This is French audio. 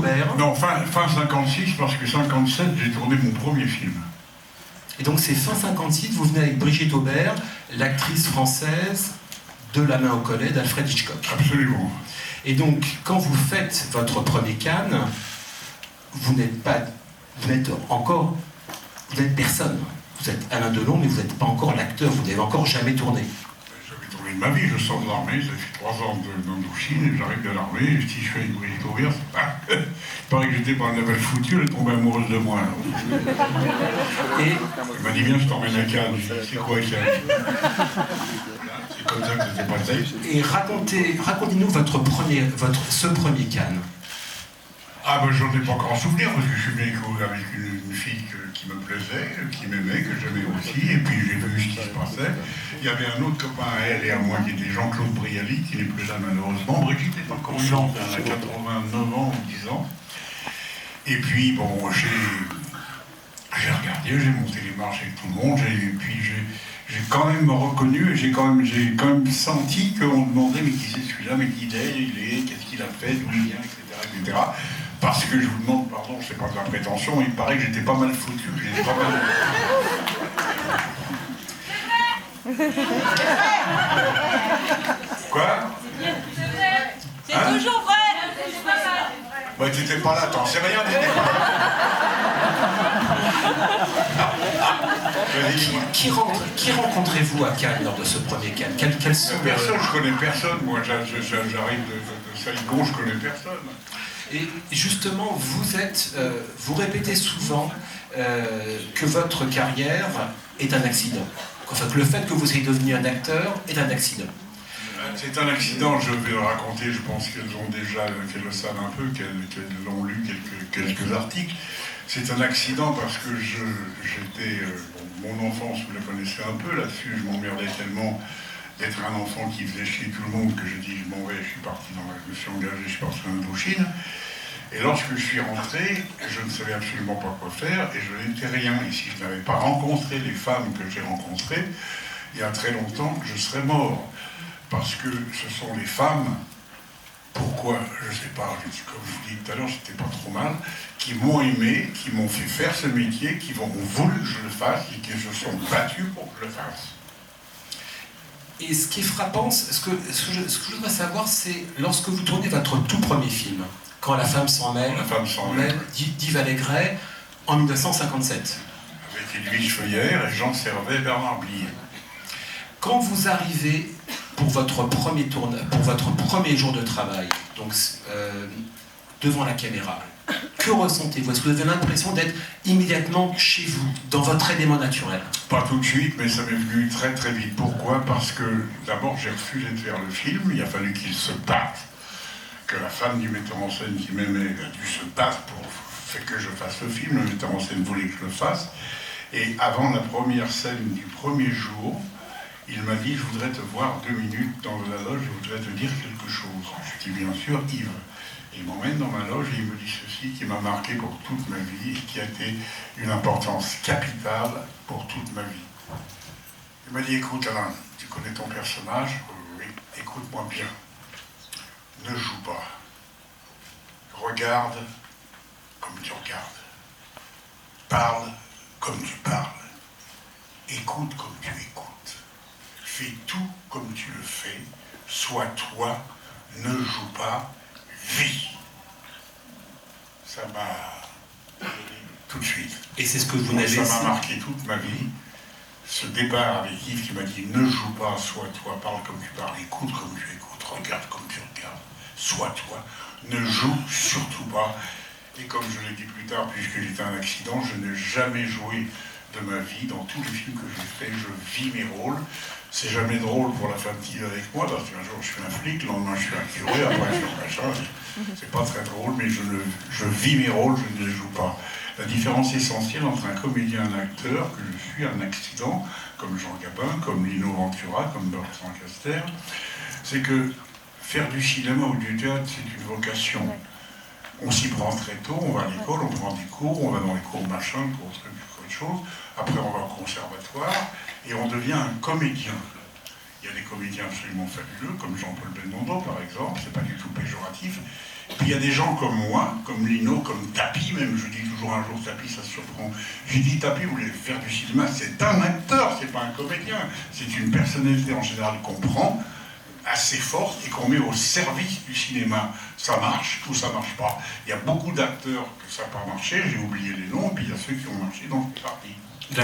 Aubert. Non, fin 56, parce que 57, j'ai tourné mon premier film. Et donc c'est fin 56, vous venez avec Brigitte Aubert, l'actrice française de La main au collet d'Alfred Hitchcock. Absolument. Et donc, quand vous faites votre premier Cannes, vous n'êtes personne. Vous êtes Alain Delon, mais vous n'êtes pas encore l'acteur, vous n'avez encore jamais tourné. J'avais tourné de ma vie, je sors de l'armée, ça fait 3 ans d'Indochine, et j'arrive de l'armée, et si je fais une Brigitte Aubert, c'est pas... Il paraît que j'étais pas un level foutu, elle est tombée amoureuse de moi. Et il m'a dit, viens, je t'emmène à Cannes. Je dis, c'est quoi ça? C'est comme ça que ça s'est passé. Et racontez-nous ce premier Cannes. Ah ben j'en ai pas encore en souvenir, parce que je suis venu avec une fille qui me plaisait, qui m'aimait, que j'aimais aussi, et puis j'ai vu ce qui se passait. Il y avait un autre copain à elle et à moi qui était Jean-Claude Brialy, qui n'est plus là malheureusement. Brigitte est encore vivante, elle a 89 ans ou 10 ans. Et puis bon, j'ai regardé, j'ai monté les marches avec tout le monde, et puis j'ai quand même reconnu, et j'ai quand même senti qu'on demandait mais qui c'est celui-là, mais qui il est, qu'est-ce qu'il a fait, d'où il vient, etc. Parce que je vous demande, pardon, c'est pas de la prétention, il paraît que j'étais pas mal foutu, j'étais pas mal... Quoi? C'est toujours vrai. Bah t'étais pas là, t'en sais rien, t'étais pas là. Qui rencontrez-vous à Cannes lors de ce premier Cannes? Quels sont Personne, je connais personne, moi j'arrive de Saigon, je connais personne. Et justement, vous répétez souvent que votre carrière est un accident. Enfin, que le fait que vous soyez devenu un acteur est un accident. C'est un accident, je vais le raconter, je pense qu'elles le savent un peu, qu'elles ont lu quelques articles. C'est un accident parce que mon enfance, vous la connaissez un peu là-dessus, je m'emmerdais tellement d'être un enfant qui faisait chier tout le monde que j'ai dit je m'en vais, je me suis engagé, je suis parti en Indochine. Et lorsque je suis rentré, je ne savais absolument pas quoi faire et je n'étais rien. Et si je n'avais pas rencontré les femmes que j'ai rencontrées, il y a très longtemps, je serais mort. Parce que ce sont les femmes, pourquoi, je ne sais pas, comme je vous dis tout à l'heure, c'était pas trop mal, qui m'ont aimé, qui m'ont fait faire ce métier, qui ont voulu que je le fasse et qui se sont battus pour que je le fasse. Et ce qui est frappant, ce que je voudrais savoir, c'est lorsque vous tournez votre tout premier film, Quand la femme s'en mêle, d'Yves Allégret, en 1957. Avec Edwige Feuillère et Jean Servet et Bernard Blier. Quand vous arrivez pour votre premier jour de travail, donc devant la caméra, que ressentez-vous? Est-ce que vous avez l'impression d'être immédiatement chez vous, dans votre élément naturel? Pas tout de suite, mais ça m'est venu très très vite. Pourquoi? Parce que d'abord j'ai refusé de faire le film, il a fallu qu'il se batte, que la femme du metteur en scène qui m'aimait a dû se battre pour que je fasse le film, le metteur en scène voulait que je le fasse, et avant la première scène du premier jour, il m'a dit, je voudrais te voir 2 minutes dans la loge, je voudrais te dire quelque chose. Je dis bien sûr, Yves. Il m'emmène dans ma loge et il me dit ceci qui m'a marqué pour toute ma vie et qui a été une importance capitale pour toute ma vie. Il m'a dit, écoute Alain, tu connais ton personnage? Oui, écoute-moi bien. Ne joue pas. Regarde comme tu regardes. Parle comme tu parles. Écoute comme tu écoutes. Fais tout comme tu le fais, sois toi, ne joue pas, vis. Ça m'a tout de suite. Et c'est ce que vous n'avez... Ça m'a marqué toute ma vie. Ce départ avec Yves qui m'a dit ne joue pas, sois toi, parle comme tu parles, écoute comme tu écoutes, regarde comme tu regardes, sois toi, ne joue surtout pas. Et comme je l'ai dit plus tard, puisque j'étais un accident, je n'ai jamais joué de ma vie, dans tous les films que j'ai faits, je vis mes rôles. C'est jamais drôle pour la femme qui est avec moi, parce qu'un jour je suis un flic, le lendemain je suis un curé, après je suis un machin. C'est pas très drôle, mais je vis mes rôles, je ne les joue pas. La différence essentielle entre un comédien et un acteur, que je suis un accident, comme Jean Gabin, comme Lino Ventura, comme Bertrand Caster, c'est que faire du cinéma ou du théâtre, c'est une vocation. On s'y prend très tôt, on va à l'école, on prend des cours, on va dans les cours machin, cours truc, autre chose. Après on va au conservatoire et on devient un comédien. Il y a des comédiens absolument fabuleux, comme Jean-Paul Belmondo par exemple, c'est pas du tout péjoratif. Et puis il y a des gens comme moi, comme Lino, comme Tapi, même je dis toujours un jour Tapi, ça surprend. J'ai dit Tapi, vous voulez faire du cinéma, c'est un acteur, c'est pas un comédien. C'est une personnalité en général qu'on prend, assez forte, et qu'on met au service du cinéma. Ça marche ou ça marche pas. Il y a beaucoup d'acteurs que ça n'a pas marché, j'ai oublié les noms, et puis il y a ceux qui ont marché, donc c'est parti.